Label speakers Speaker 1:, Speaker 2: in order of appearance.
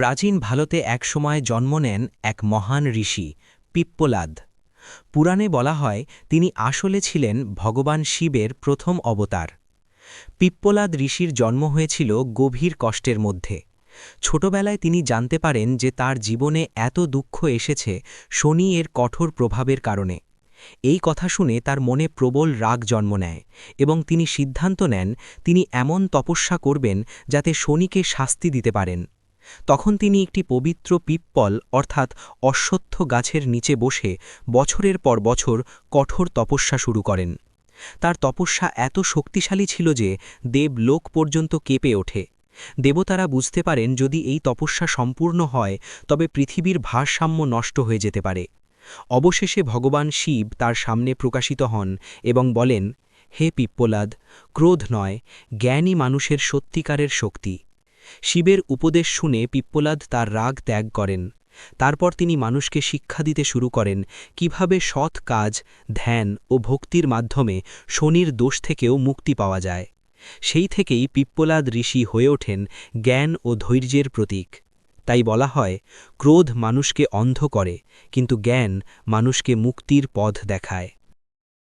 Speaker 1: প্রাচীন ভারতে একসময় জন্ম নেন এক মহান ঋষি পিপ্পলাদ। পুরাণে বলা হয় তিনি আসলে ছিলেন ভগবান শিবের প্রথম অবতার। পিপ্পলাদ ঋষির জন্ম হয়েছিল গভীর কষ্টের মধ্যে। ছোটবেলায় তিনি জানতে পারেন যে তার জীবনে এত দুঃখ এসেছে শনি এর কঠোর প্রভাবের কারণে। এই কথা শুনে তার মনে প্রবল রাগ জন্ম নেয় এবং তিনি সিদ্ধান্ত নেন তিনি এমন তপস্যা করবেন যাতে শনিকে শাস্তি দিতে পারেন। তখন তিনি একটি পবিত্র পিপ্পল অর্থাৎ অশ্বত্থ গাছের নিচে বসে বছরের পর বছর কঠোর তপস্যা শুরু করেন। তার তপস্যা এত শক্তিশালী ছিল যে দেবলোক পর্যন্ত কেঁপে ওঠে। দেবতারা বুঝতে পারেন যদি এই তপস্যা সম্পূর্ণ হয় তবে পৃথিবীর ভারসাম্য নষ্ট হয়ে যেতে পারে। অবশেষে ভগবান শিব তার সামনে প্রকাশিত হন এবং বলেন, হে পিপ্পলাদ, ক্রোধ নয়, জ্ঞানই মানুষের সত্যিকারের শক্তি। শিবের উপদেশ শুনে পিপ্পলাদ তার রাগ ত্যাগ করেন। তারপর তিনি মানুষকে শিক্ষা দিতে শুরু করেন কিভাবে সৎ কাজ, ধ্যান ও ভক্তির মাধ্যমে শনির দোষ থেকেও মুক্তি পাওয়া যায়। সেই থেকেই পিপ্পলাদ ঋষি হয়ে ওঠেন জ্ঞান ও ধৈর্যের প্রতীক। তাই বলা হয়, ক্রোধ মানুষকে অন্ধ করে, কিন্তু জ্ঞান মানুষকে মুক্তির পথ দেখায়।